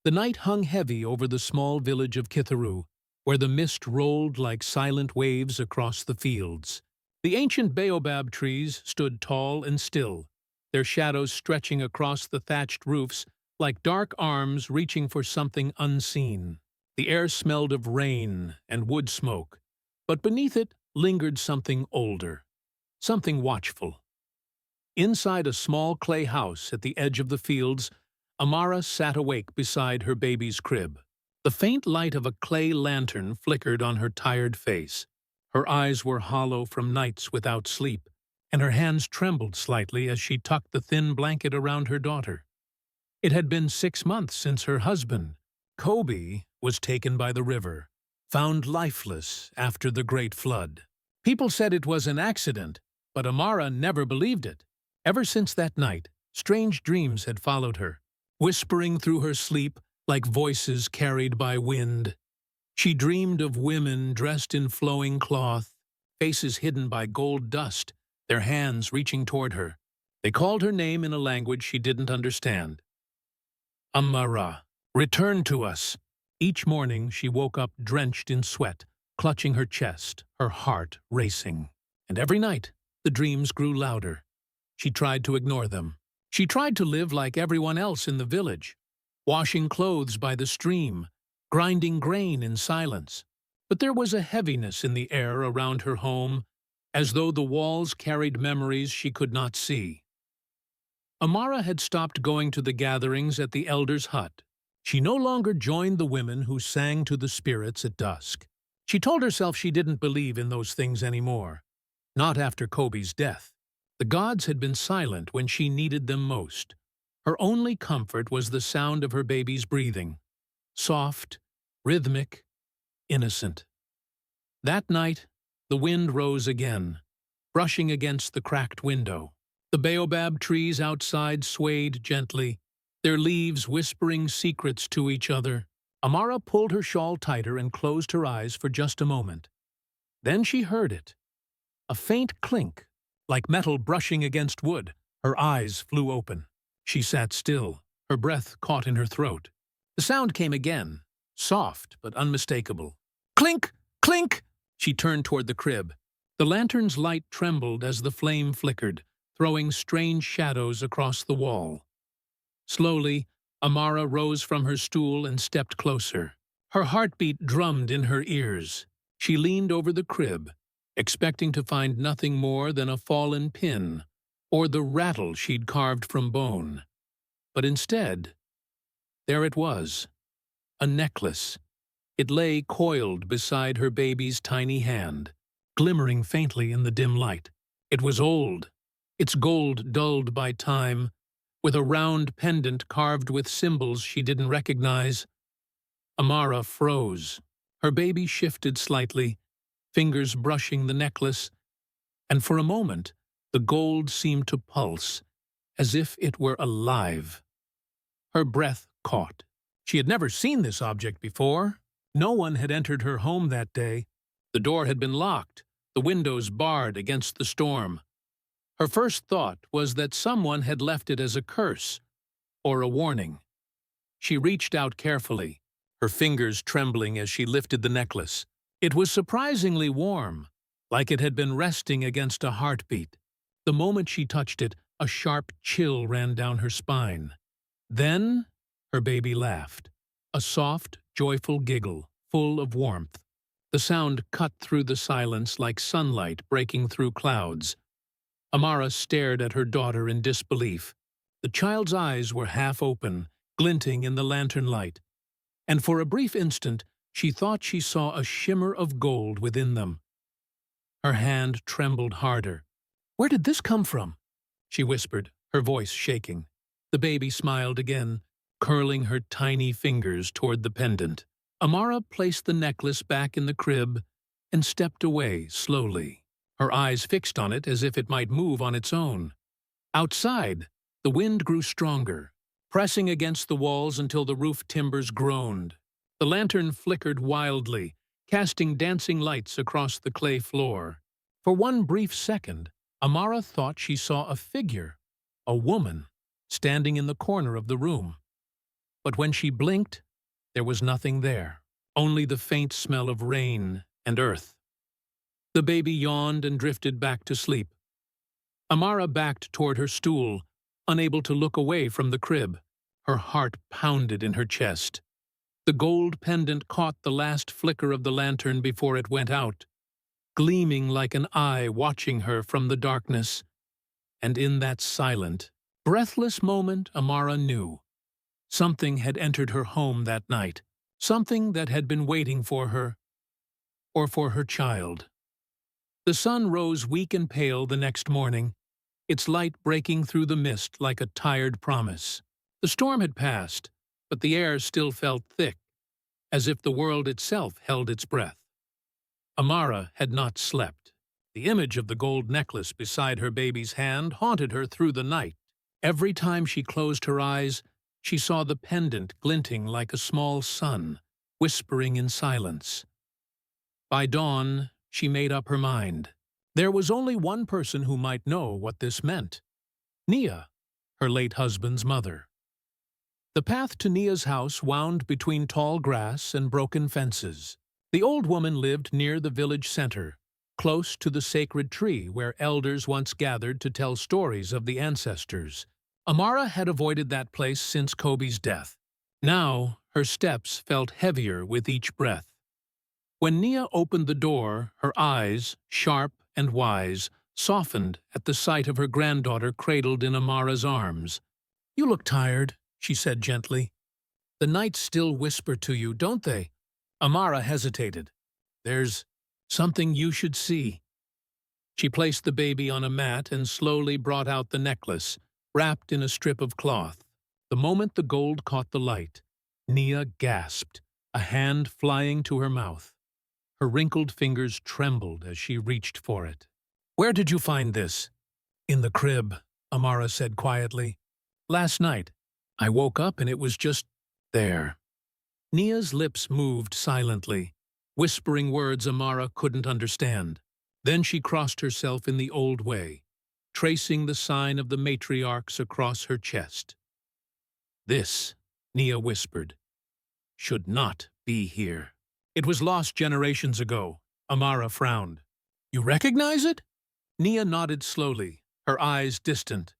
The night hung heavy over the small village of Kitharu, where the mist rolled like silent waves across the fields. The ancient baobab trees stood tall and still, their shadows stretching across the thatched roofs like dark arms reaching for something unseen. The air smelled of rain and wood smoke, but beneath it lingered something older, something watchful. Inside a small clay house at the edge of the fields, Amara sat awake beside her baby's crib. The faint light of a clay lantern flickered on her tired face. Her eyes were hollow from nights without sleep, and her hands trembled slightly as she tucked the thin blanket around her daughter. It had been 6 months since her husband, Kobe, was taken by the river, found lifeless after the Great Flood. People said it was an accident, but Amara never believed it. Ever since that night, strange dreams had followed her, whispering through her sleep like voices carried by wind. She dreamed of women dressed in flowing cloth, faces hidden by gold dust, their hands reaching toward her. They called her name in a language she didn't understand. Amara, return to us. Each morning she woke up drenched in sweat, clutching her chest, her heart racing. And every night, the dreams grew louder. She tried to ignore them. She tried to live like everyone else in the village, washing clothes by the stream, grinding grain in silence. But there was a heaviness in the air around her home, as though the walls carried memories she could not see. Amara had stopped going to the gatherings at the elder's hut. She no longer joined the women who sang to the spirits at dusk. She told herself she didn't believe in those things anymore. Not after Kobe's death. The gods had been silent when she needed them most. Her only comfort was the sound of her baby's breathing. Soft, rhythmic, innocent. That night, the wind rose again, brushing against the cracked window. The baobab trees outside swayed gently, their leaves whispering secrets to each other. Amara pulled her shawl tighter and closed her eyes for just a moment. Then she heard it. A faint clink, like metal brushing against wood. Her eyes flew open. She sat still, her breath caught in her throat. The sound came again, soft but unmistakable. Clink! Clink! She turned toward the crib. The lantern's light trembled as the flame flickered, throwing strange shadows across the wall. Slowly, Amara rose from her stool and stepped closer. Her heartbeat drummed in her ears. She leaned over the crib, expecting to find nothing more than a fallen pin or the rattle she'd carved from bone. But instead, there it was, a necklace. It lay coiled beside her baby's tiny hand, glimmering faintly in the dim light. It was old, its gold dulled by time, with a round pendant carved with symbols she didn't recognize. Amara froze. Her baby shifted slightly, fingers brushing the necklace, and for a moment the gold seemed to pulse, as if it were alive. Her breath caught. She had never seen this object before. No one had entered her home that day. The door had been locked, the windows barred against the storm. Her first thought was that someone had left it as a curse or a warning. She reached out carefully, her fingers trembling as she lifted the necklace. It was surprisingly warm, like it had been resting against a heartbeat. The moment she touched it, a sharp chill ran down her spine. Then her baby laughed, a soft, joyful giggle, full of warmth. The sound cut through the silence like sunlight breaking through clouds. Amara stared at her daughter in disbelief. The child's eyes were half open, glinting in the lantern light, and for a brief instant she thought she saw a shimmer of gold within them. Her hand trembled harder. "Where did this come from?" she whispered, her voice shaking. The baby smiled again, curling her tiny fingers toward the pendant. Amara placed the necklace back in the crib and stepped away slowly, her eyes fixed on it as if it might move on its own. Outside, the wind grew stronger, pressing against the walls until the roof timbers groaned. The lantern flickered wildly, casting dancing lights across the clay floor. For one brief second, Amara thought she saw a figure, a woman, standing in the corner of the room. But when she blinked, there was nothing there, only the faint smell of rain and earth. The baby yawned and drifted back to sleep. Amara backed toward her stool, unable to look away from the crib. Her heart pounded in her chest. The gold pendant caught the last flicker of the lantern before it went out, gleaming like an eye watching her from the darkness. And in that silent, breathless moment, Amara knew. Something had entered her home that night, something that had been waiting for her, or for her child. The sun rose weak and pale the next morning, its light breaking through the mist like a tired promise. The storm had passed, but the air still felt thick, as if the world itself held its breath. Amara had not slept. The image of the gold necklace beside her baby's hand haunted her through the night. Every time she closed her eyes, she saw the pendant glinting like a small sun, whispering in silence. By dawn, she made up her mind. There was only one person who might know what this meant: Nia, her late husband's mother. The path to Nia's house wound between tall grass and broken fences. The old woman lived near the village center, close to the sacred tree where elders once gathered to tell stories of the ancestors. Amara had avoided that place since Kobe's death. Now, her steps felt heavier with each breath. When Nia opened the door, her eyes, sharp and wise, softened at the sight of her granddaughter cradled in Amara's arms. "You look tired," she said gently. "The nights still whisper to you, don't they?" Amara hesitated. "There's something you should see." She placed the baby on a mat and slowly brought out the necklace, wrapped in a strip of cloth. The moment the gold caught the light, Nia gasped, a hand flying to her mouth. Her wrinkled fingers trembled as she reached for it. "Where did you find this?" "In the crib," Amara said quietly. "Last night. I woke up and it was just there." Nia's lips moved silently, whispering words Amara couldn't understand. Then she crossed herself in the old way, tracing the sign of the matriarchs across her chest. "This," Nia whispered, "should not be here. It was lost generations ago." Amara frowned. "You recognize it?" Nia nodded slowly, her eyes distant.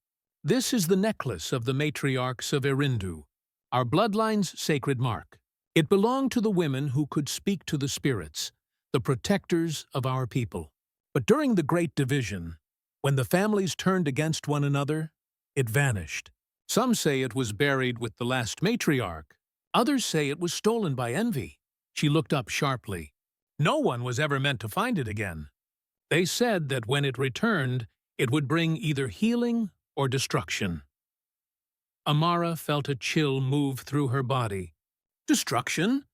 "This is the necklace of the matriarchs of Erindu, our bloodline's sacred mark. It belonged to the women who could speak to the spirits, the protectors of our people. But during the Great Division, when the families turned against one another, it vanished. Some say it was buried with the last matriarch. Others say it was stolen by envy." She looked up sharply. "No one was ever meant to find it again. They said that when it returned, it would bring either healing or destruction." Amara felt a chill move through her body. "Destruction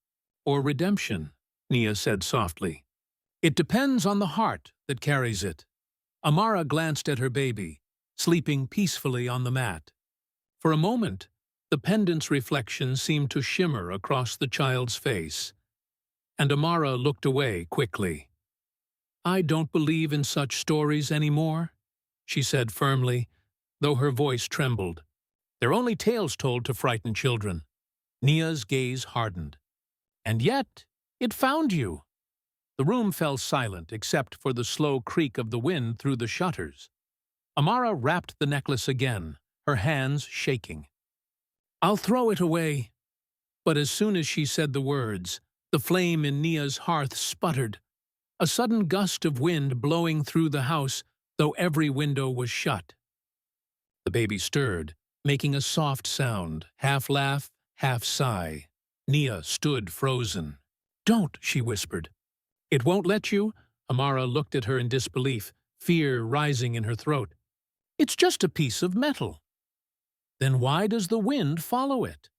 or redemption?" Nia said softly. "It depends on the heart that carries it." Amara glanced at her baby, sleeping peacefully on the mat. For a moment, the pendant's reflection seemed to shimmer across the child's face, and Amara looked away quickly. "I don't believe in such stories anymore," she said firmly, though her voice trembled. "They're only tales told to frighten children." Nia's gaze hardened. "And yet, it found you." The room fell silent except for the slow creak of the wind through the shutters. Amara wrapped the necklace again, her hands shaking. "I'll throw it away." But as soon as she said the words, the flame in Nia's hearth sputtered, a sudden gust of wind blowing through the house, though every window was shut. The baby stirred, making a soft sound, half laugh, half sigh. Nia stood frozen. "Don't," she whispered. "It won't let you?" Amara looked at her in disbelief, fear rising in her throat. "It's just a piece of metal." "Then why does the wind follow it?"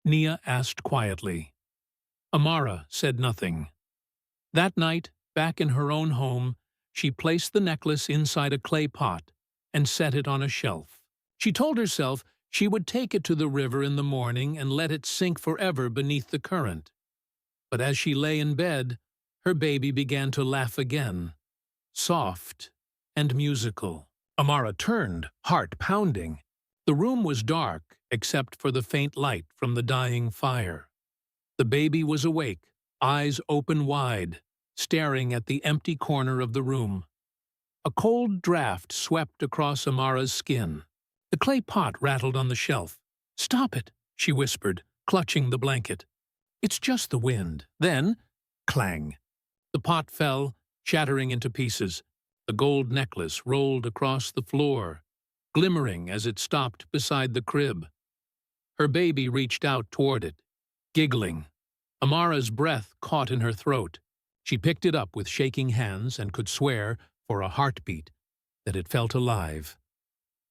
Nia asked quietly. Amara said nothing. That night, back in her own home, she placed the necklace inside a clay pot and set it on a shelf. She told herself she would take it to the river in the morning and let it sink forever beneath the current. But as she lay in bed, her baby began to laugh again, soft and musical. Amara turned, heart pounding. The room was dark, except for the faint light from the dying fire. The baby was awake, eyes open wide, staring at the empty corner of the room. A cold draft swept across Amara's skin. The clay pot rattled on the shelf. "Stop it," she whispered, clutching the blanket. "It's just the wind." Then, clang. The pot fell, shattering into pieces. The gold necklace rolled across the floor, glimmering as it stopped beside the crib. Her baby reached out toward it, giggling. Amara's breath caught in her throat. She picked it up with shaking hands and could swear, for a heartbeat, that it felt alive.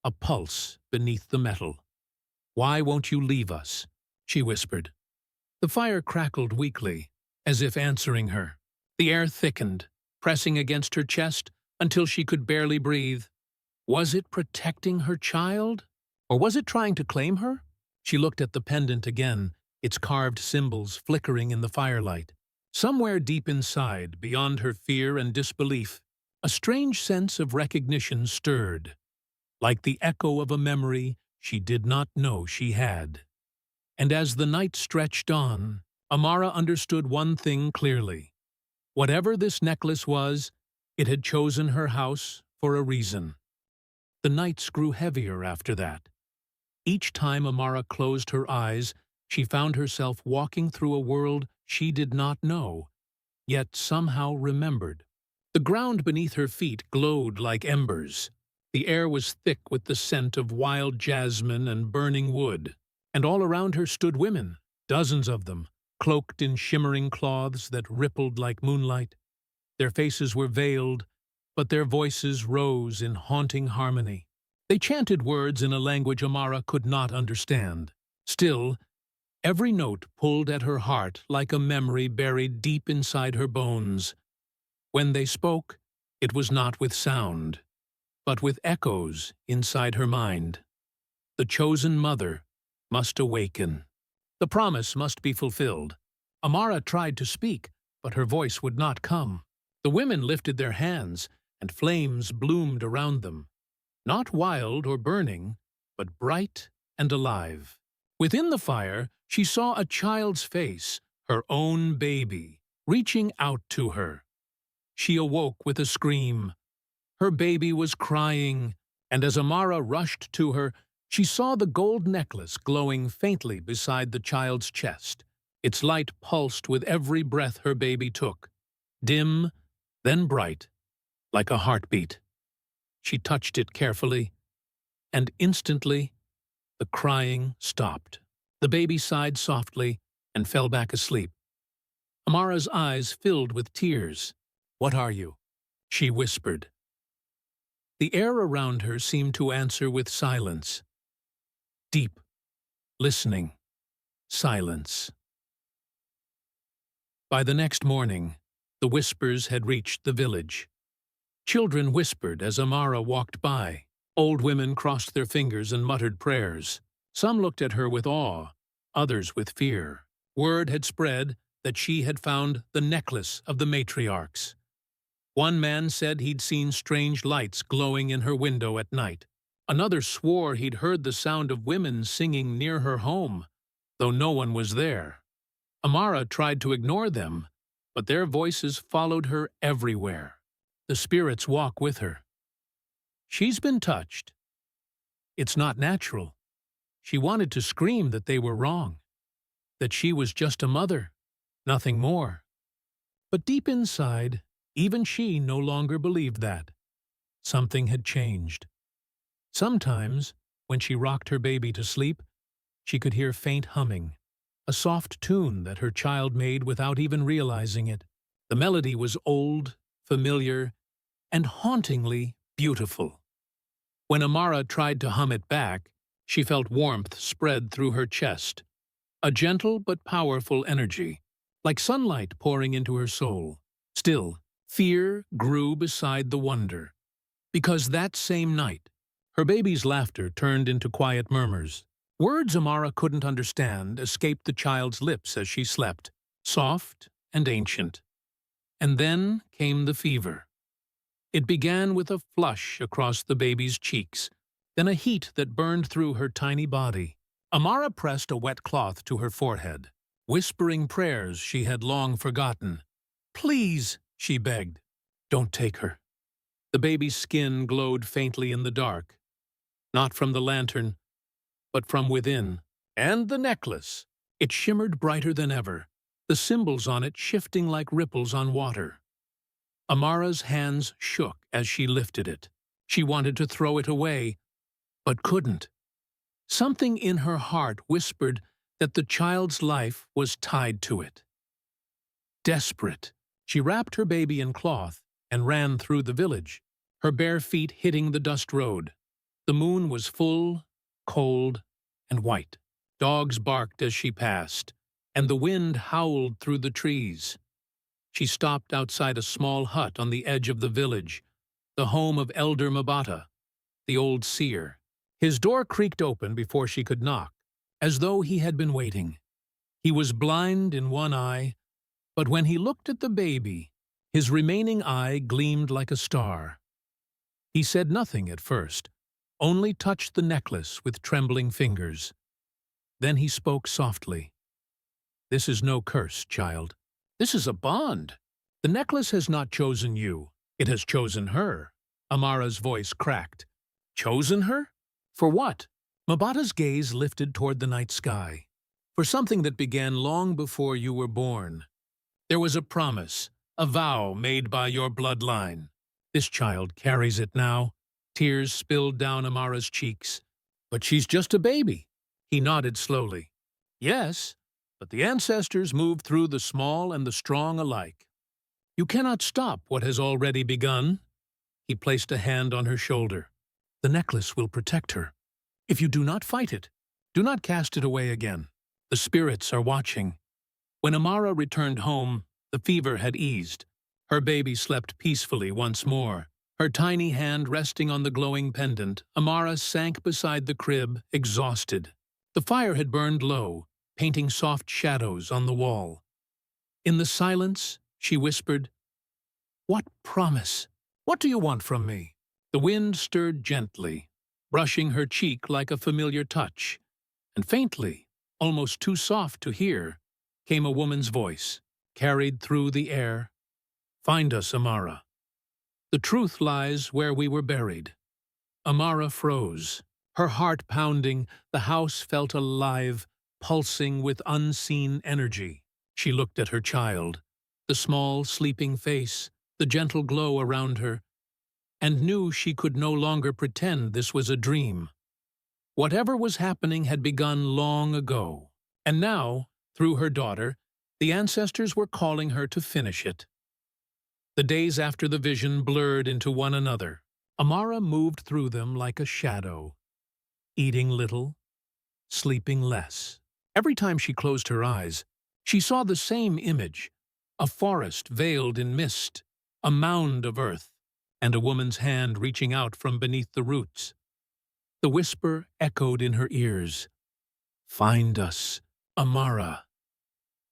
A pulse beneath the metal. "Why won't you leave us?" she whispered. The fire crackled weakly, as if answering her. The air thickened, pressing against her chest until she could barely breathe. Was it protecting her child? Or was it trying to claim her? She looked at the pendant again, its carved symbols flickering in the firelight. Somewhere deep inside, beyond her fear and disbelief, a strange sense of recognition stirred, like the echo of a memory she did not know she had. And as the night stretched on, Amara understood one thing clearly. Whatever this necklace was, it had chosen her house for a reason. The nights grew heavier after that. Each time Amara closed her eyes, she found herself walking through a world she did not know, yet somehow remembered. The ground beneath her feet glowed like embers. The air was thick with the scent of wild jasmine and burning wood, and all around her stood women, dozens of them, cloaked in shimmering cloths that rippled like moonlight. Their faces were veiled, but their voices rose in haunting harmony. They chanted words in a language Amara could not understand. Still, every note pulled at her heart like a memory buried deep inside her bones. When they spoke, it was not with sound, but with echoes inside her mind. The chosen mother must awaken. The promise must be fulfilled. Amara tried to speak, but her voice would not come. The women lifted their hands, and flames bloomed around them. Not wild or burning, but bright and alive. Within the fire, she saw a child's face, her own baby, reaching out to her. She awoke with a scream. Her baby was crying, and as Amara rushed to her, she saw the gold necklace glowing faintly beside the child's chest. Its light pulsed with every breath her baby took, dim, then bright, like a heartbeat. She touched it carefully, and instantly the crying stopped. The baby sighed softly and fell back asleep. Amara's eyes filled with tears. "What are you?" she whispered. The air around her seemed to answer with silence. Deep, listening silence. By the next morning, the whispers had reached the village. Children whispered as Amara walked by. Old women crossed their fingers and muttered prayers. Some looked at her with awe, others with fear. Word had spread that she had found the necklace of the matriarchs. One man said he'd seen strange lights glowing in her window at night. Another swore he'd heard the sound of women singing near her home, though no one was there. Amara tried to ignore them, but their voices followed her everywhere. The spirits walk with her. She's been touched. It's not natural. She wanted to scream that they were wrong, that she was just a mother, nothing more. But deep inside, even she no longer believed that. Something had changed. Sometimes, when she rocked her baby to sleep, she could hear faint humming, a soft tune that her child made without even realizing it. The melody was old, familiar, and hauntingly beautiful. When Amara tried to hum it back, she felt warmth spread through her chest, a gentle but powerful energy, like sunlight pouring into her soul. Still, fear grew beside the wonder, because that same night, her baby's laughter turned into quiet murmurs. Words Amara couldn't understand escaped the child's lips as she slept, soft and ancient. And then came the fever. It began with a flush across the baby's cheeks, then a heat that burned through her tiny body. Amara pressed a wet cloth to her forehead, whispering prayers she had long forgotten. "Please," she begged, "don't take her." The baby's skin glowed faintly in the dark, not from the lantern, but from within. And the necklace! It shimmered brighter than ever, the symbols on it shifting like ripples on water. Amara's hands shook as she lifted it. She wanted to throw it away, but couldn't. Something in her heart whispered that the child's life was tied to it. Desperate, she wrapped her baby in cloth and ran through the village, her bare feet hitting the dust road. The moon was full, cold, and white. Dogs barked as she passed, and the wind howled through the trees. She stopped outside a small hut on the edge of the village, the home of Elder Mabata, the old seer. His door creaked open before she could knock, as though he had been waiting. He was blind in one eye, but when he looked at the baby, his remaining eye gleamed like a star. He said nothing at first, only touched the necklace with trembling fingers. Then he spoke softly. "This is no curse, child. This is a bond. The necklace has not chosen you. It has chosen her." Amara's voice cracked. "Chosen her? For what?" Mabata's gaze lifted toward the night sky. "For something that began long before you were born. There was a promise, a vow made by your bloodline. This child carries it now." Tears spilled down Amara's cheeks. "But she's just a baby." He nodded slowly. "Yes, but the ancestors moved through the small and the strong alike. You cannot stop what has already begun." He placed a hand on her shoulder. "The necklace will protect her. If you do not fight it, do not cast it away again. The spirits are watching." When Amara returned home, the fever had eased. Her baby slept peacefully once more. Her tiny hand resting on the glowing pendant, Amara sank beside the crib, exhausted. The fire had burned low, painting soft shadows on the wall. In the silence, she whispered, "What promise? What do you want from me?" The wind stirred gently, brushing her cheek like a familiar touch, and faintly, almost too soft to hear, came a woman's voice, carried through the air. "Find us, Amara. The truth lies where we were buried." Amara froze, her heart pounding. The house felt alive, pulsing with unseen energy. She looked at her child, the small, sleeping face, the gentle glow around her, and knew she could no longer pretend this was a dream. Whatever was happening had begun long ago, and now, through her daughter, the ancestors were calling her to finish it. The days after the vision blurred into one another. Amara moved through them like a shadow, eating little, sleeping less. Every time she closed her eyes, she saw the same image, a forest veiled in mist, a mound of earth, and a woman's hand reaching out from beneath the roots. The whisper echoed in her ears, "Find us, Amara.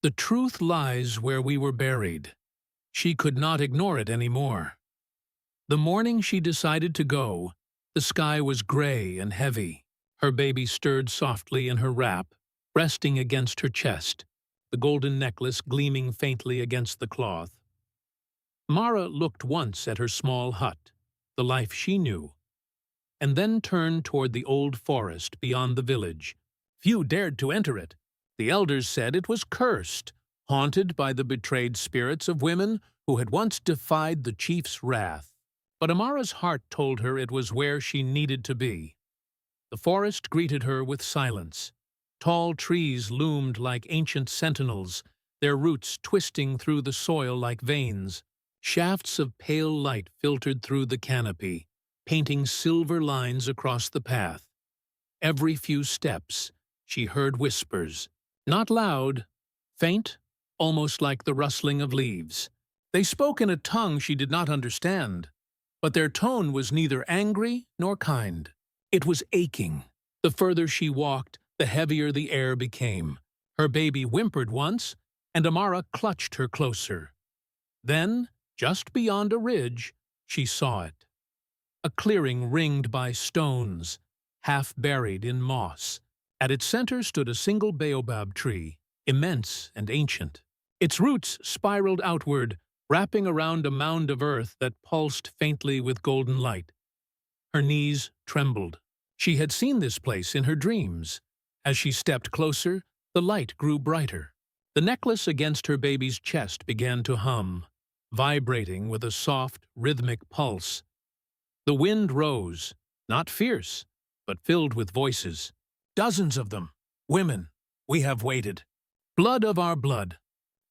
The truth lies where we were buried." She could not ignore it anymore. The morning she decided to go, the sky was gray and heavy. Her baby stirred softly in her wrap, resting against her chest, the golden necklace gleaming faintly against the cloth. Mara looked once at her small hut, the life she knew, and then turned toward the old forest beyond the village. Few dared to enter it. The elders said it was cursed, haunted by the betrayed spirits of women who had once defied the chief's wrath. But Amara's heart told her it was where she needed to be. The forest greeted her with silence. Tall trees loomed like ancient sentinels, their roots twisting through the soil like veins. Shafts of pale light filtered through the canopy, painting silver lines across the path. Every few steps, she heard whispers, not loud, faint, almost like the rustling of leaves. They spoke in a tongue she did not understand, but their tone was neither angry nor kind. It was aching. The further she walked, the heavier the air became. Her baby whimpered once, and Amara clutched her closer. Then, just beyond a ridge, she saw it. A clearing ringed by stones, half buried in moss. At its center stood a single baobab tree, immense and ancient. Its roots spiraled outward, wrapping around a mound of earth that pulsed faintly with golden light. Her knees trembled. She had seen this place in her dreams. As she stepped closer, the light grew brighter. The necklace against her baby's chest began to hum, vibrating with a soft, rhythmic pulse. The wind rose, not fierce, but filled with voices. Dozens of them. Women, we have waited. Blood of our blood.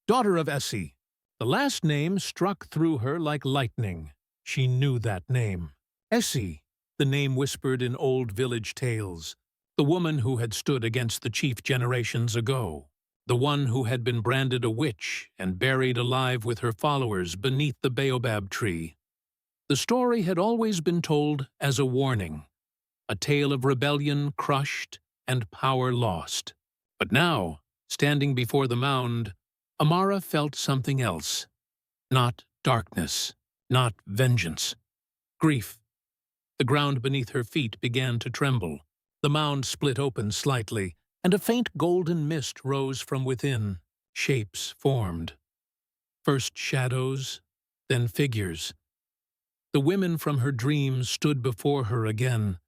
Daughter of Essie. The last name struck through her like lightning. She knew that name. Essie, the name whispered in old village tales. The woman who had stood against the chief generations ago. The one who had been branded a witch and buried alive with her followers beneath the baobab tree. The story had always been told as a warning, a tale of rebellion crushed and power lost. But now, standing before the mound, Amara felt something else. Not darkness, not vengeance. Grief. The ground beneath her feet began to tremble. The mound split open slightly, and a faint golden mist rose from within. Shapes formed. First shadows, then figures. The women from her dreams stood before her again,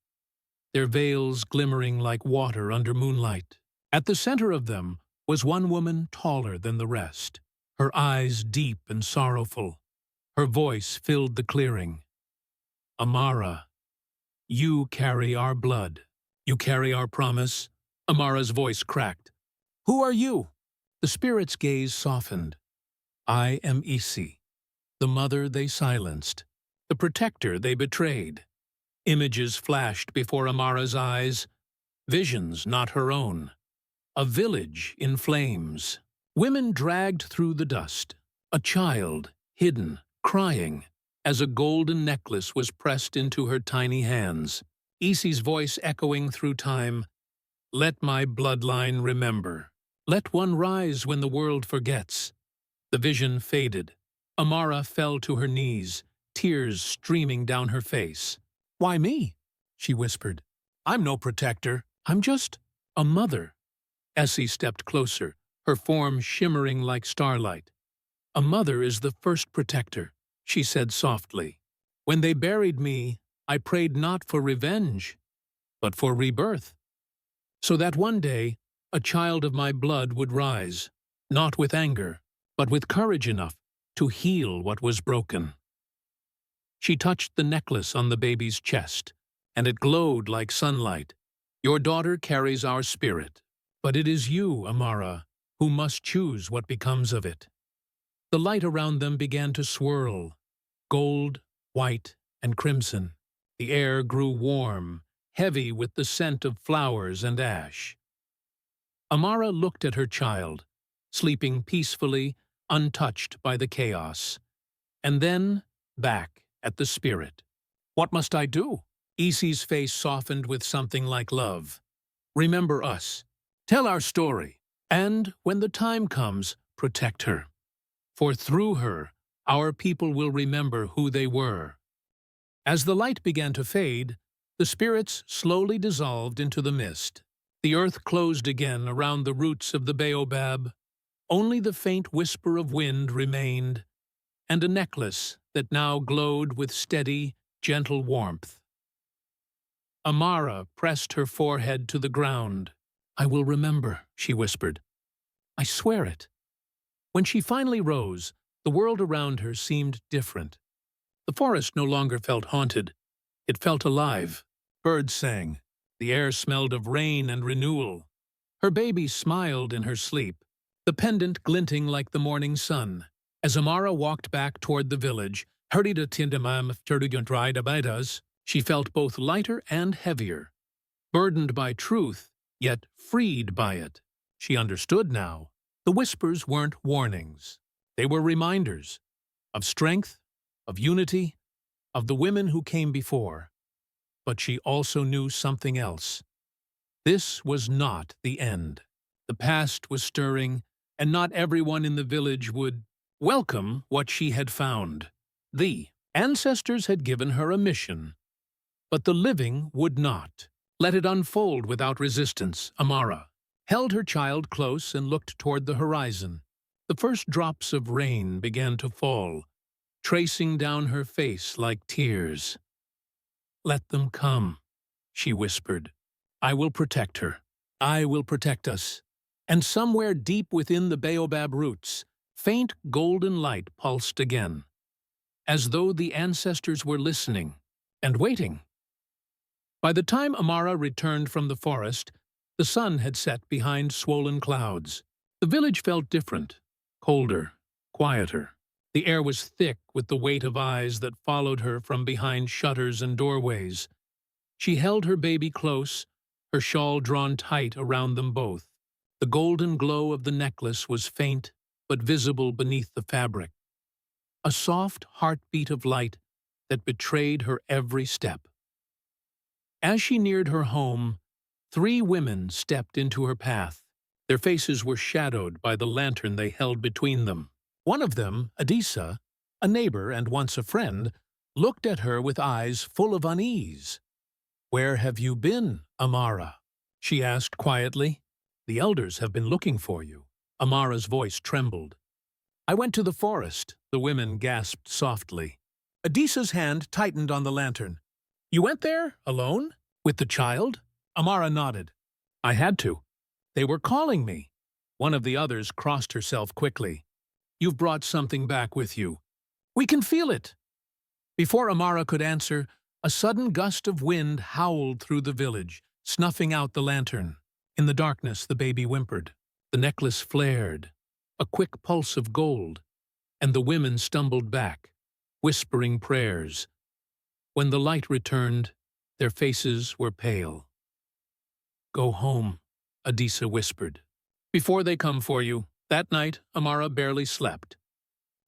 their veils glimmering like water under moonlight. At the center of them was one woman taller than the rest, her eyes deep and sorrowful. Her voice filled the clearing. Amara, you carry our blood. You carry our promise. Amara's voice cracked. Who are you? The spirit's gaze softened. I am Isi, the mother they silenced, the protector they betrayed. Images flashed before Amara's eyes, visions not her own. A village in flames. Women dragged through the dust. A child, hidden, crying, as a golden necklace was pressed into her tiny hands. Isi's voice echoing through time. Let my bloodline remember. Let one rise when the world forgets. The vision faded. Amara fell to her knees, tears streaming down her face. Why me? She whispered. I'm no protector. I'm just a mother. Essie stepped closer, her form shimmering like starlight. A mother is the first protector, she said softly. When they buried me, I prayed not for revenge, but for rebirth. So that one day, a child of my blood would rise, not with anger, but with courage enough to heal what was broken. She touched the necklace on the baby's chest, and it glowed like sunlight. Your daughter carries our spirit, but it is you, Amara, who must choose what becomes of it. The light around them began to swirl, gold, white, and crimson. The air grew warm, heavy with the scent of flowers and ash. Amara looked at her child, sleeping peacefully, untouched by the chaos, and then back at the spirit. What must I do? Isi's face softened with something like love. Remember us. Tell our story. And, when the time comes, protect her. For through her, our people will remember who they were. As the light began to fade, the spirits slowly dissolved into the mist. The earth closed again around the roots of the baobab. Only the faint whisper of wind remained, and a necklace that now glowed with steady, gentle warmth. Amara pressed her forehead to the ground. I will remember, she whispered. I swear it. When she finally rose, the world around her seemed different. The forest no longer felt haunted. It felt alive. Birds sang. The air smelled of rain and renewal. Her baby smiled in her sleep, the pendant glinting like the morning sun. As Amara walked back toward the village, she felt both lighter and heavier, burdened by truth, yet freed by it. She understood now. The whispers weren't warnings. They were reminders of strength, of unity, of the women who came before. But she also knew something else. This was not the end. The past was stirring, and not everyone in the village would welcome what she had found. The ancestors had given her a mission, but the living would not. Let it unfold without resistance, Amara held her child close and looked toward the horizon. The first drops of rain began to fall, tracing down her face like tears. "Let them come," she whispered. "I will protect her. I will protect us." And somewhere deep within the baobab roots, faint golden light pulsed again, as though the ancestors were listening and waiting. By the time Amara returned from the forest, the sun had set behind swollen clouds. The village felt different, colder, quieter. The air was thick with the weight of eyes that followed her from behind shutters and doorways. She held her baby close, her shawl drawn tight around them both. The golden glow of the necklace was faint but visible beneath the fabric. A soft heartbeat of light that betrayed her every step. As she neared her home, 3 women stepped into her path. Their faces were shadowed by the lantern they held between them. One of them, Adisa, a neighbor and once a friend, looked at her with eyes full of unease. "Where have you been, Amara?" she asked quietly. "The elders have been looking for you." Amara's voice trembled. "I went to the forest," the women gasped softly. Adisa's hand tightened on the lantern. "You went there, alone? With the child?" Amara nodded. "I had to. They were calling me." One of the others crossed herself quickly. "You've brought something back with you. We can feel it." Before Amara could answer, a sudden gust of wind howled through the village, snuffing out the lantern. In the darkness, the baby whimpered. The necklace flared, a quick pulse of gold, and the women stumbled back, whispering prayers. When the light returned, their faces were pale. "Go home," Adisa whispered. "Before they come for you." That night, Amara barely slept.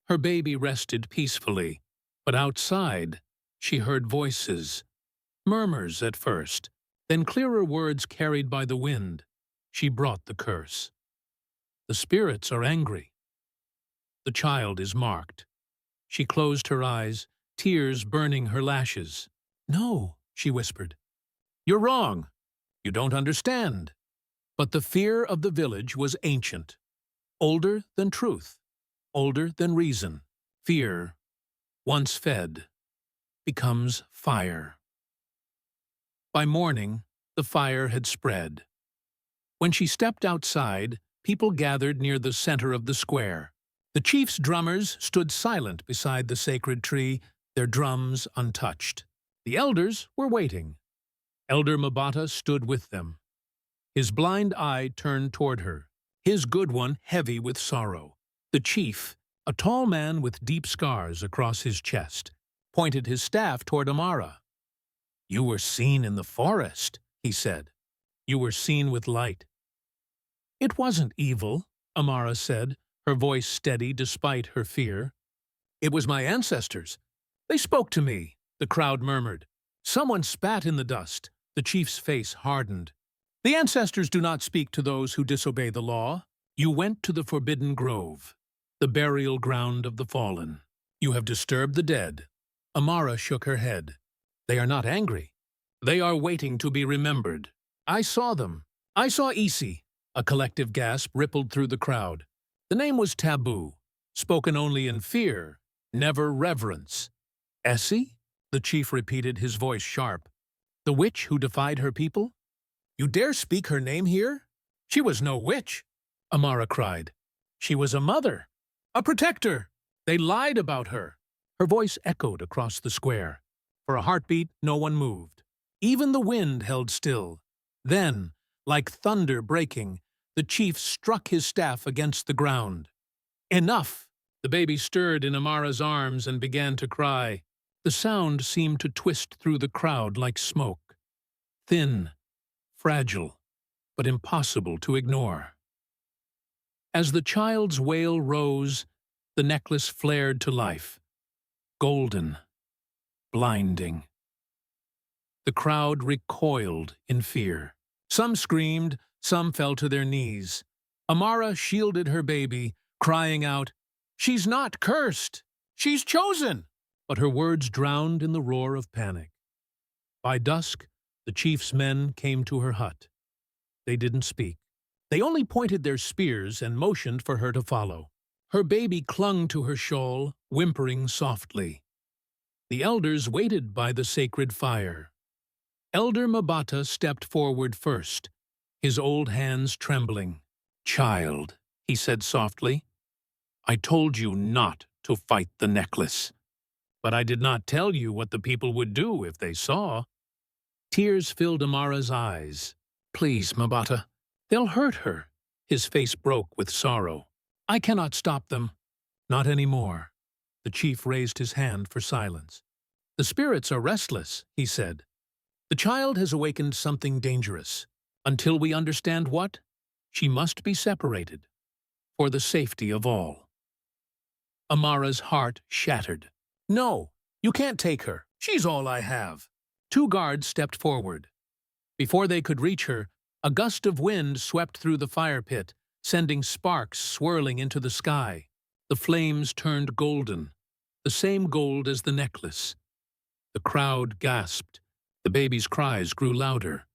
Her baby rested peacefully, but outside, she heard voices. Murmurs at first, then clearer words carried by the wind. She brought the curse. "The spirits are angry. The child is marked." She closed her eyes, tears burning her lashes. "No," she whispered. "You're wrong. You don't understand." But the fear of the village was ancient, older than truth, older than reason. Fear, once fed, becomes fire. By morning, the fire had spread. When she stepped outside, people gathered near the center of the square. The chief's drummers stood silent beside the sacred tree, their drums untouched. The elders were waiting. Elder Mabata stood with them. His blind eye turned toward her, his good one heavy with sorrow. The chief, a tall man with deep scars across his chest, pointed his staff toward Amara. "You were seen in the forest," he said. "You were seen with light." "It wasn't evil," Amara said, her voice steady despite her fear. "It was my ancestors. They spoke to me," the crowd murmured. Someone spat in the dust. The chief's face hardened. "The ancestors do not speak to those who disobey the law. You went to the forbidden grove, the burial ground of the fallen. You have disturbed the dead." Amara shook her head. "They are not angry. They are waiting to be remembered. I saw them. I saw Isi." A collective gasp rippled through the crowd. The name was taboo, spoken only in fear, never reverence. "Essie?" the chief repeated, his voice sharp. "The witch who defied her people? You dare speak her name here?" "She was no witch," Amara cried. "She was a mother, a protector. They lied about her." Her voice echoed across the square. For a heartbeat, no one moved. Even the wind held still. Then, like thunder breaking, the chief struck his staff against the ground. "Enough!" The baby stirred in Amara's arms and began to cry. The sound seemed to twist through the crowd like smoke. Thin, fragile, but impossible to ignore. As the child's wail rose, the necklace flared to life. Golden, blinding. The crowd recoiled in fear. Some screamed, some fell to their knees. Amara shielded her baby, crying out, "She's not cursed! She's chosen!" But her words drowned in the roar of panic. By dusk, The chief's men came to her hut. They didn't speak. They only pointed their spears and motioned for her to follow. Her baby clung to her shawl, whimpering softly. The elders waited by the sacred fire. Elder Mabata stepped forward first, his old hands trembling. "Child," he said softly, "I told you not to fight the necklace. But I did not tell you what the people would do if they saw." Tears filled Amara's eyes. "Please, Mabata, they'll hurt her." His face broke with sorrow. "I cannot stop them." "Not anymore." The chief raised his hand for silence. "The spirits are restless," he said. "The child has awakened something dangerous. Until we understand what, she must be separated, for the safety of all." Amara's heart shattered. "No, you can't take her. She's all I have." Two guards stepped forward. Before they could reach her, a gust of wind swept through the fire pit, sending sparks swirling into the sky. The flames turned golden, the same gold as the necklace. The crowd gasped. The baby's cries grew louder.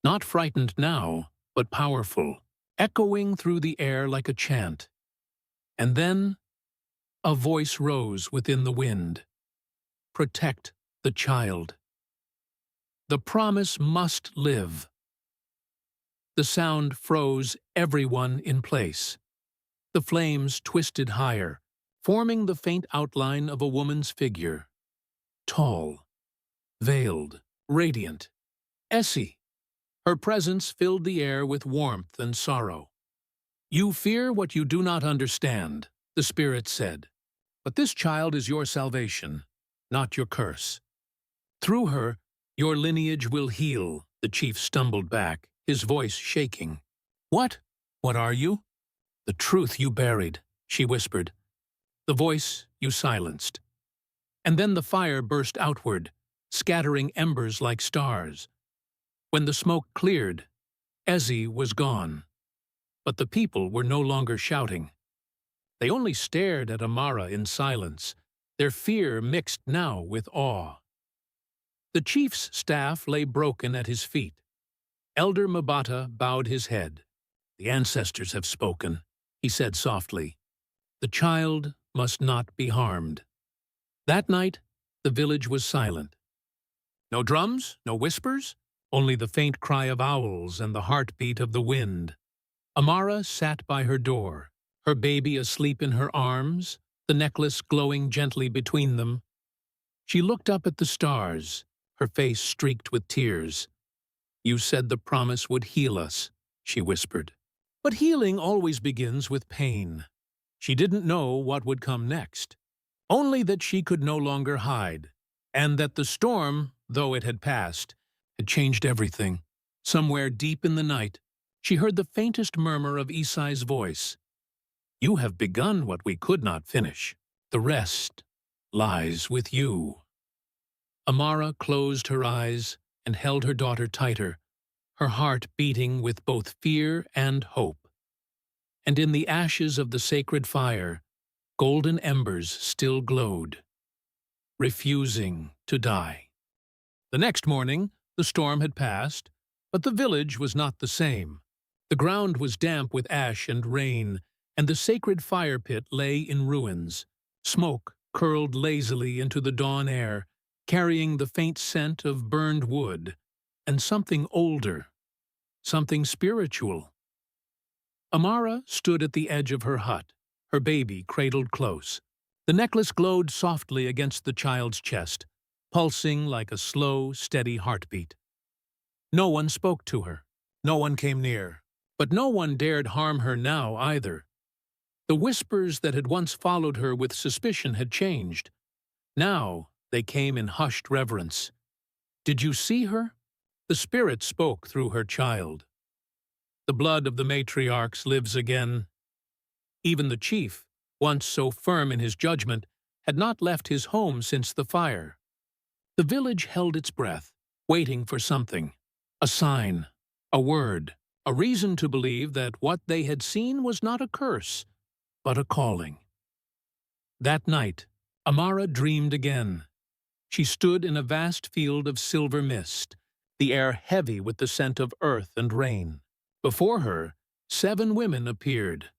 Not frightened now, but powerful, echoing through the air like a chant. And then a voice rose within the wind. "Protect the child. The promise must live." The sound froze everyone in place. The flames twisted higher, forming the faint outline of a woman's figure. Tall, veiled, radiant. Essie. Her presence filled the air with warmth and sorrow. "You fear what you do not understand," the spirit said. "But this child is your salvation, not your curse. Through her, your lineage will heal." The chief stumbled back, his voice shaking. "What? What are you?" "The truth you buried," she whispered. "The voice you silenced." And then the fire burst outward, scattering embers like stars. When the smoke cleared, Essie was gone. But the people were no longer shouting. They only stared at Amara in silence, their fear mixed now with awe. The chief's staff lay broken at his feet. Elder Mabata bowed his head. "The ancestors have spoken," he said softly. "The child must not be harmed." That night, the village was silent. No drums, no whispers, only the faint cry of owls and the heartbeat of the wind. Amara sat by her door, her baby asleep in her arms, the necklace glowing gently between them. She looked up at the stars, her face streaked with tears. "You said the promise would heal us," she whispered. "But healing always begins with pain." She didn't know what would come next, only that she could no longer hide, and that the storm, though it had passed, had changed everything. Somewhere deep in the night, she heard the faintest murmur of Isai's voice. "You have begun what we could not finish. The rest lies with you." Amara closed her eyes and held her daughter tighter, her heart beating with both fear and hope. And in the ashes of the sacred fire, golden embers still glowed, refusing to die. The next morning, the storm had passed, but the village was not the same. The ground was damp with ash and rain, and the sacred fire pit lay in ruins. Smoke curled lazily into the dawn air, carrying the faint scent of burned wood, and something older, something spiritual. Amara stood at the edge of her hut, her baby cradled close. The necklace glowed softly against the child's chest, pulsing like a slow, steady heartbeat. No one spoke to her. No one came near. But no one dared harm her now either. The whispers that had once followed her with suspicion had changed. Now they came in hushed reverence. "Did you see her?" The spirit spoke through her child. "The blood of the matriarchs lives again." Even the chief, once so firm in his judgment, had not left his home since the fire. The village held its breath, waiting for something. A sign, a word, a reason to believe that what they had seen was not a curse, but a calling. That night, Amara dreamed again. She stood in a vast field of silver mist, the air heavy with the scent of earth and rain. Before her, 7 women appeared,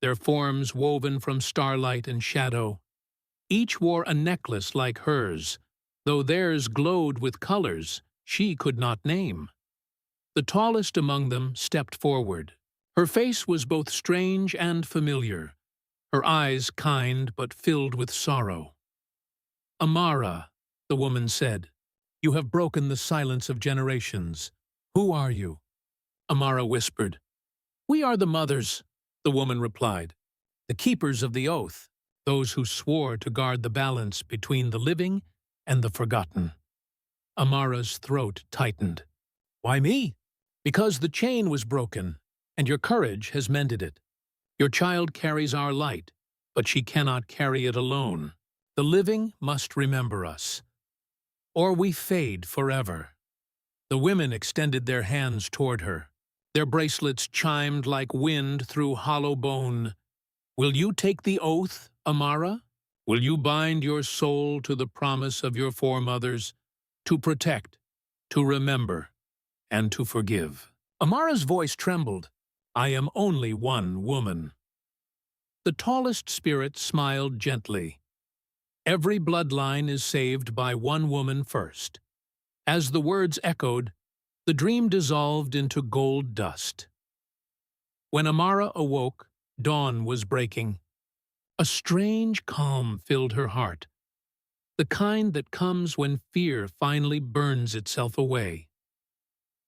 their forms woven from starlight and shadow. Each wore a necklace like hers, though theirs glowed with colors she could not name. The tallest among them stepped forward. Her face was both strange and familiar, her eyes kind but filled with sorrow. "Amara," the woman said, "you have broken the silence of generations. Who are you?" Amara whispered. "We are the mothers," the woman replied, "the keepers of the oath, those who swore to guard the balance between the living and the forgotten." Amara's throat tightened. "Why me?" "Because the chain was broken, and your courage has mended it. Your child carries our light, but she cannot carry it alone. The living must remember us, or we fade forever." The women extended their hands toward her. Their bracelets chimed like wind through hollow bone. "Will you take the oath, Amara? Will you bind your soul to the promise of your foremothers, to protect, to remember, and to forgive?" Amara's voice trembled. "I am only one woman." The tallest spirit smiled gently. "Every bloodline is saved by one woman first." As the words echoed, the dream dissolved into gold dust. When Amara awoke, dawn was breaking. A strange calm filled her heart, the kind that comes when fear finally burns itself away.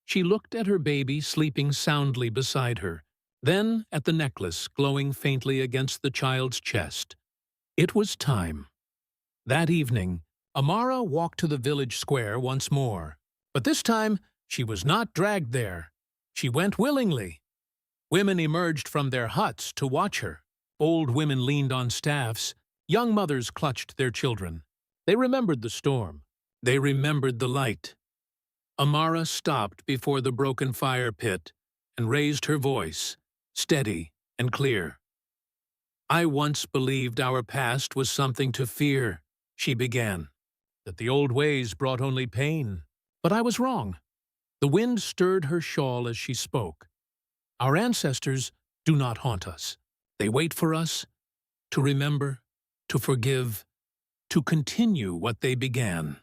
She looked at her baby sleeping soundly beside her, then at the necklace glowing faintly against the child's chest. It was time. That evening, Amara walked to the village square once more. But this time, she was not dragged there. She went willingly. Women emerged from their huts to watch her. Old women leaned on staffs. Young mothers clutched their children. They remembered the storm. They remembered the light. Amara stopped before the broken fire pit and raised her voice, steady and clear. "I once believed our past was something to fear," she began, "that the old ways brought only pain. But I was wrong." The wind stirred her shawl as she spoke. "Our ancestors do not haunt us. They wait for us to remember, to forgive, to continue what they began."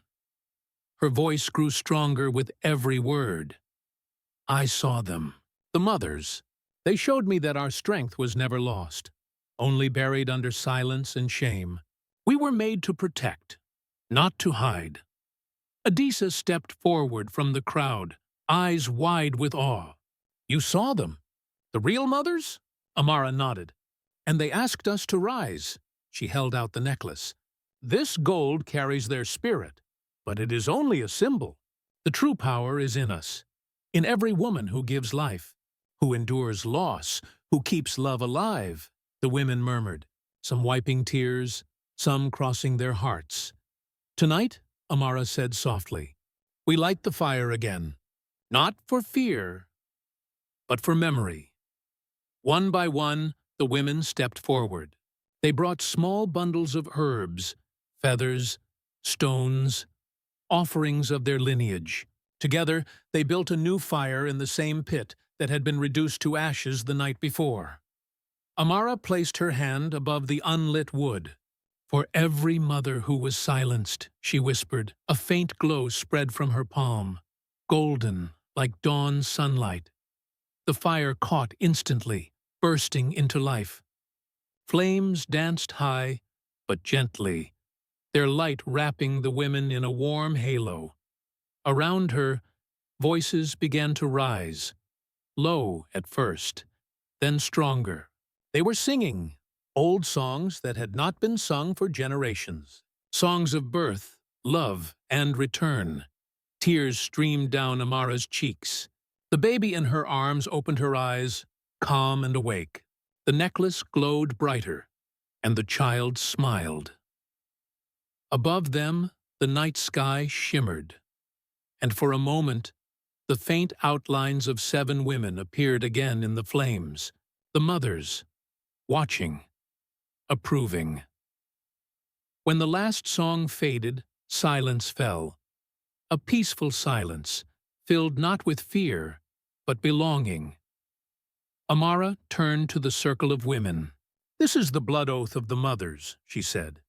Her voice grew stronger with every word. "I saw them, the mothers. They showed me that our strength was never lost, only buried under silence and shame. We were made to protect, not to hide." Adisa stepped forward from the crowd, eyes wide with awe. "You saw them? The real mothers?" Amara nodded. "And they asked us to rise." She held out the necklace. "This gold carries their spirit, but it is only a symbol. The true power is in us, in every woman who gives life, who endures loss, who keeps love alive," the women murmured, some wiping tears, some crossing their hearts. "Tonight," Amara said softly, "we light the fire again, not for fear, but for memory." One by one, the women stepped forward. They brought small bundles of herbs, feathers, stones, offerings of their lineage. Together, they built a new fire in the same pit that had been reduced to ashes the night before. Amara placed her hand above the unlit wood. "For every mother who was silenced," she whispered. A faint glow spread from her palm, golden like dawn sunlight. The fire caught instantly, bursting into life. Flames danced high, but gently, their light wrapping the women in a warm halo. Around her, voices began to rise, low at first, then stronger. They were singing old songs that had not been sung for generations. Songs of birth, love, and return. Tears streamed down Amara's cheeks. The baby in her arms opened her eyes, calm and awake. The necklace glowed brighter, and the child smiled. Above them, the night sky shimmered, and for a moment, the faint outlines of 7 women appeared again in the flames, the mothers, watching, approving. When the last song faded, silence fell, a peaceful silence, filled not with fear, but belonging. Amara turned to the circle of women. "This is the blood oath of the mothers," she said.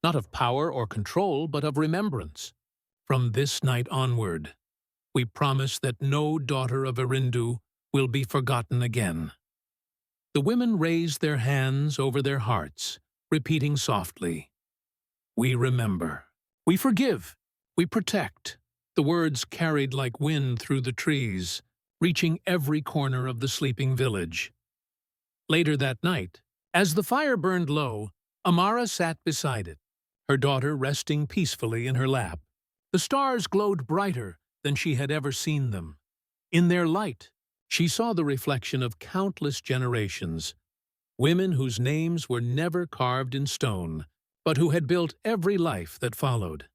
"Not of power or control, but of remembrance. From this night onward, we promise that no daughter of Erindu will be forgotten again." The women raised their hands over their hearts, repeating softly, "We remember. We forgive. We protect." The words carried like wind through the trees, reaching every corner of the sleeping village. Later that night, as the fire burned low, Amara sat beside it, her daughter resting peacefully in her lap. The stars glowed brighter than she had ever seen them. In their light, she saw the reflection of countless generations, women whose names were never carved in stone, but who had built every life that followed.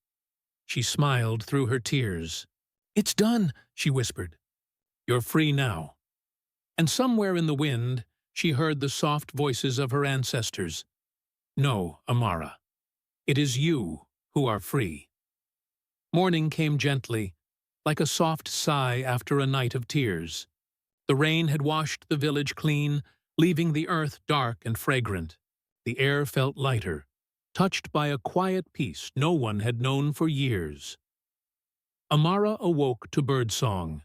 She smiled through her tears. "It's done," she whispered. "You're free now." And somewhere in the wind, she heard the soft voices of her ancestors. "No, Amara. It is you who are free." Morning came gently, like a soft sigh after a night of tears. The rain had washed the village clean, leaving the earth dark and fragrant. The air felt lighter, touched by a quiet peace no one had known for years. Amara awoke to birdsong,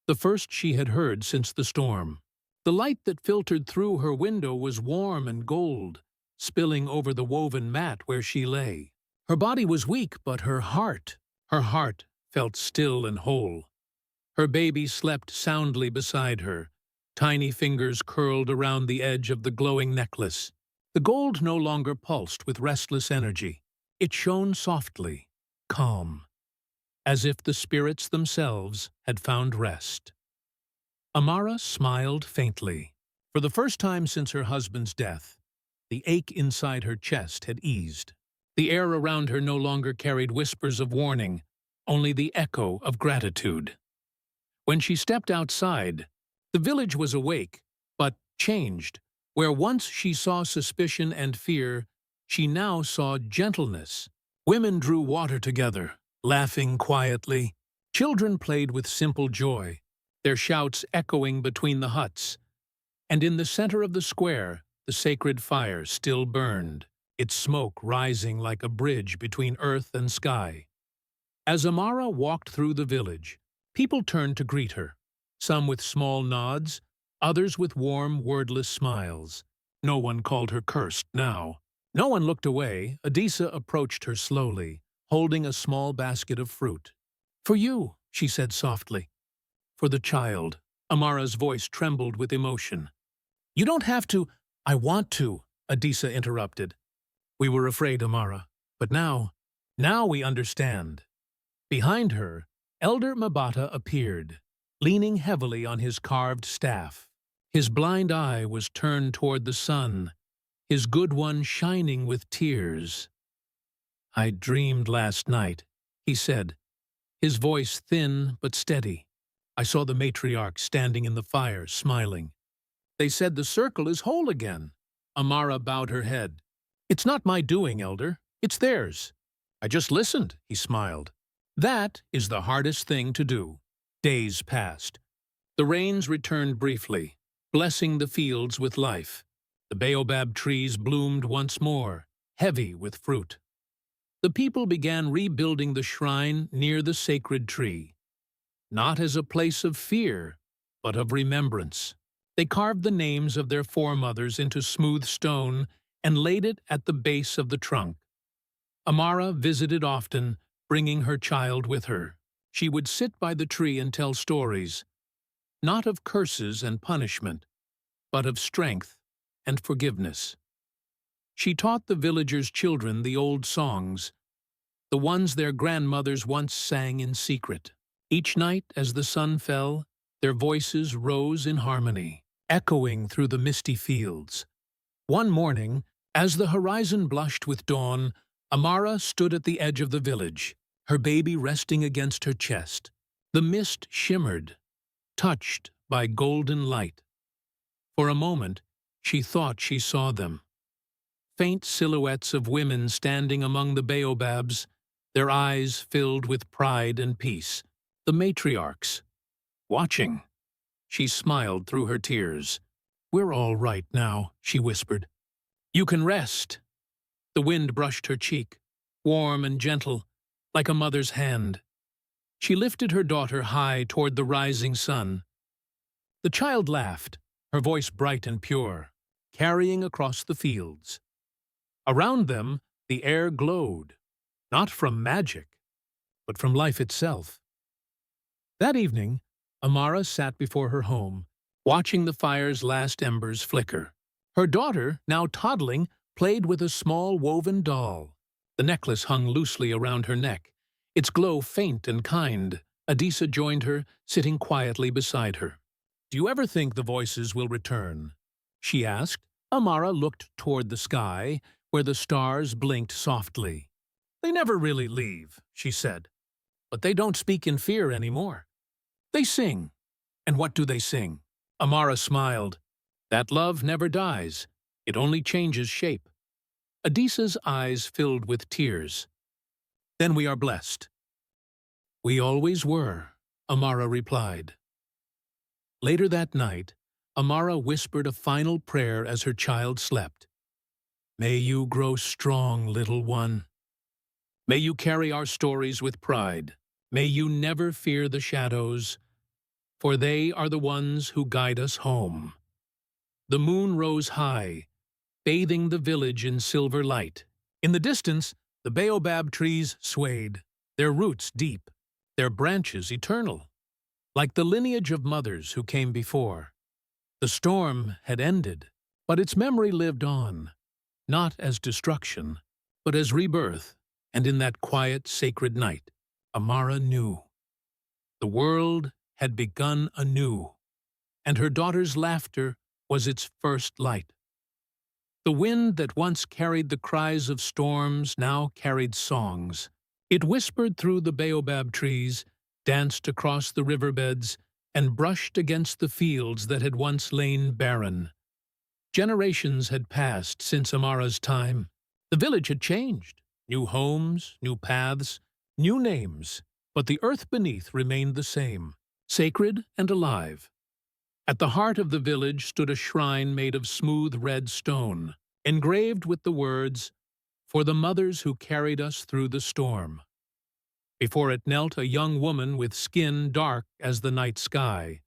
the first she had heard since the storm. The light that filtered through her window was warm and gold, spilling over the woven mat where she lay. Her body was weak, but her heart felt still and whole. Her baby slept soundly beside her, tiny fingers curled around the edge of the glowing necklace. The gold no longer pulsed with restless energy. It shone softly, calm, as if the spirits themselves had found rest. Amara smiled faintly. For the first time since her husband's death, the ache inside her chest had eased. The air around her no longer carried whispers of warning, only the echo of gratitude. When she stepped outside, the village was awake, but changed. Where once she saw suspicion and fear, she now saw gentleness. Women drew water together, laughing quietly. Children played with simple joy, their shouts echoing between the huts. And in the center of the square, the sacred fire still burned, its smoke rising like a bridge between earth and sky. As Amara walked through the village, people turned to greet her, some with small nods, others with warm, wordless smiles. No one called her cursed now. No one looked away. Adisa approached her slowly, holding a small basket of fruit. "For you," she said softly. "For the child." Amara's voice trembled with emotion. "You don't have to." "I want to," Adisa interrupted. "We were afraid, Amara, but now we understand." Behind her, Elder Mabata appeared, leaning heavily on his carved staff. His blind eye was turned toward the sun, his good one shining with tears. "I dreamed last night," he said, his voice thin but steady. "I saw the matriarch standing in the fire, smiling. They said the circle is whole again." Amara bowed her head. "It's not my doing, Elder. It's theirs. I just listened," he smiled. "That is the hardest thing to do." Days passed. The rains returned briefly, blessing the fields with life. The baobab trees bloomed once more, heavy with fruit. The people began rebuilding the shrine near the sacred tree, not as a place of fear, but of remembrance. They carved the names of their foremothers into smooth stone and laid it at the base of the trunk. Amara visited often, bringing her child with her. She would sit by the tree and tell stories, not of curses and punishment, but of strength and forgiveness. She taught the villagers' children the old songs, the ones their grandmothers once sang in secret. Each night, as the sun fell, their voices rose in harmony, echoing through the misty fields. One morning, as the horizon blushed with dawn, Amara stood at the edge of the village, her baby resting against her chest. The mist shimmered, touched by golden light. For a moment, she thought she saw them. Faint silhouettes of women standing among the baobabs, their eyes filled with pride and peace. The matriarchs, watching. She smiled through her tears. "We're all right now," she whispered. "You can rest." The wind brushed her cheek, warm and gentle, like a mother's hand. She lifted her daughter high toward the rising sun. The child laughed, her voice bright and pure, carrying across the fields. Around them, the air glowed, not from magic, but from life itself. That evening, Amara sat before her home, watching the fire's last embers flicker. Her daughter, now toddling, played with a small woven doll. The necklace hung loosely around her neck, its glow faint and kind. Adisa joined her, sitting quietly beside her. "Do you ever think the voices will return?" she asked. Amara looked toward the sky, where the stars blinked softly. "They never really leave," she said. "But they don't speak in fear anymore. They sing." "And what do they sing?" Amara smiled. "That love never dies. It only changes shape." Adisa's eyes filled with tears. "Then we are blessed." "We always were," Amara replied. Later that night, Amara whispered a final prayer as her child slept. "May you grow strong, little one. May you carry our stories with pride. May you never fear the shadows, for they are the ones who guide us home." The moon rose high, bathing the village in silver light. In the distance, the baobab trees swayed, their roots deep, their branches eternal, like the lineage of mothers who came before. The storm had ended, but its memory lived on, not as destruction, but as rebirth, and in that quiet, sacred night, Amara knew. The world had begun anew, and her daughter's laughter was its first light. The wind that once carried the cries of storms now carried songs. It whispered through the baobab trees, danced across the riverbeds, and brushed against the fields that had once lain barren. Generations had passed since Amara's time. The village had changed. New homes, new paths, new names, but the earth beneath remained the same, sacred and alive. At the heart of the village stood a shrine made of smooth red stone, engraved with the words, "For the mothers who carried us through the storm." Before it knelt a young woman with skin dark as the night sky,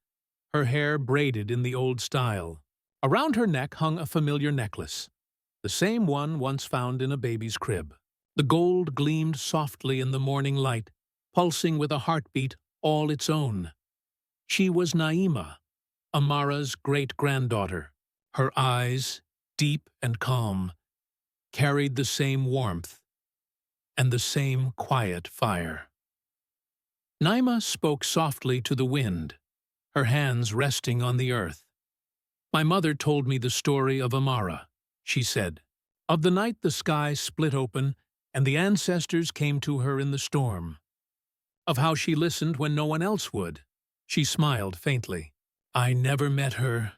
her hair braided in the old style. Around her neck hung a familiar necklace, the same one once found in a baby's crib. The gold gleamed softly in the morning light, pulsing with a heartbeat all its own. She was Naima, Amara's great-granddaughter. Her eyes, deep and calm, carried the same warmth and the same quiet fire. Naima spoke softly to the wind, her hands resting on the earth. "My mother told me the story of Amara," she said, "of the night the sky split open and the ancestors came to her in the storm, of how she listened when no one else would." She smiled faintly. "I never met her,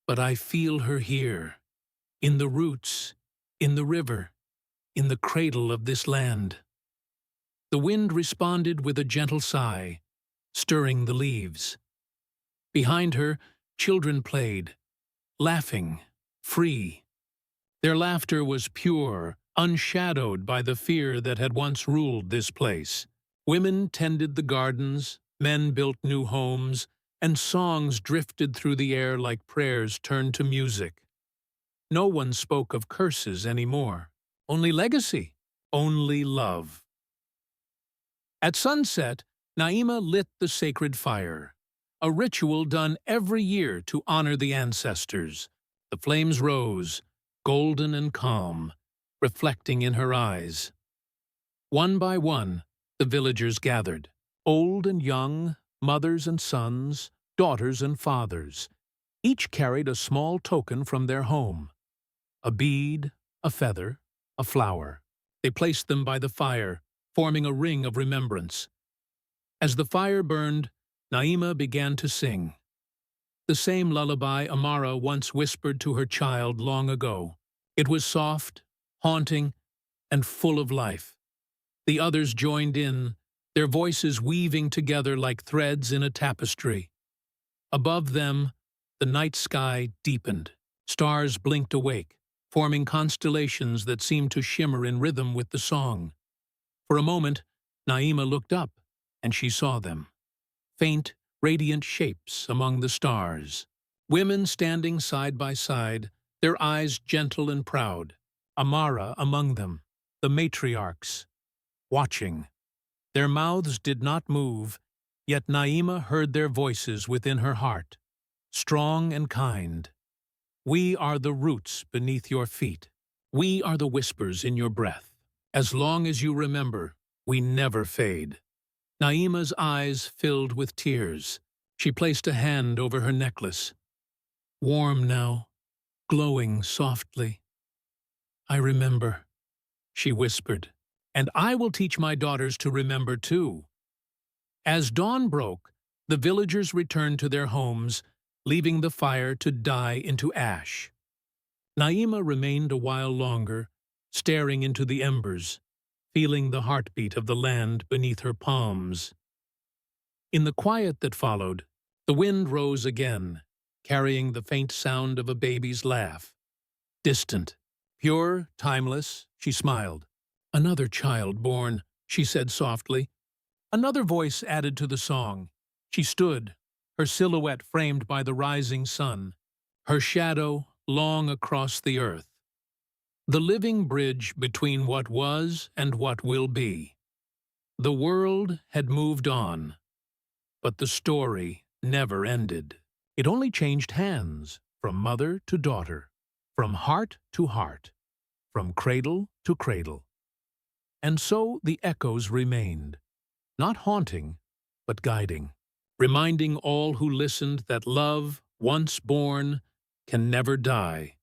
but I feel her here, in the roots, in the river, in the cradle of this land." The wind responded with a gentle sigh, stirring the leaves. Behind her, children played, laughing, free. Their laughter was pure, unshadowed by the fear that had once ruled this place. Women tended the gardens, men built new homes, and songs drifted through the air like prayers turned to music. No one spoke of curses anymore. Only legacy, only love. At sunset, Naima lit the sacred fire, a ritual done every year to honor the ancestors. The flames rose, golden and calm, reflecting in her eyes. One by one, the villagers gathered, old and young, mothers and sons, daughters and fathers. Each carried a small token from their home, a bead, a feather, a flower. They placed them by the fire, forming a ring of remembrance. As the fire burned, Naima began to sing. The same lullaby Amara once whispered to her child long ago. It was soft, haunting, and full of life. The others joined in, their voices weaving together like threads in a tapestry. Above them, the night sky deepened. Stars blinked awake, forming constellations that seemed to shimmer in rhythm with the song. For a moment, Naima looked up, and she saw them. Faint, radiant shapes among the stars. Women standing side by side, their eyes gentle and proud. Amara among them, the matriarchs, watching. Their mouths did not move, yet Naima heard their voices within her heart, strong and kind. We are the roots beneath your feet. We are the whispers in your breath. As long as you remember, we never fade. Naima's eyes filled with tears. She placed a hand over her necklace. Warm now, glowing softly. I remember, she whispered, and I will teach my daughters to remember too. As dawn broke, the villagers returned to their homes, leaving the fire to die into ash. Naima remained a while longer, staring into the embers, feeling the heartbeat of the land beneath her palms. In the quiet that followed, the wind rose again, carrying the faint sound of a baby's laugh. Distant, pure, timeless, she smiled. Another child born, she said softly. Another voice added to the song. She stood, her silhouette framed by the rising sun, her shadow long across the earth. The living bridge between what was and what will be. The world had moved on, but the story never ended. It only changed hands, from mother to daughter, from heart to heart, from cradle to cradle. And so the echoes remained, not haunting, but guiding, reminding all who listened that love, once born, can never die.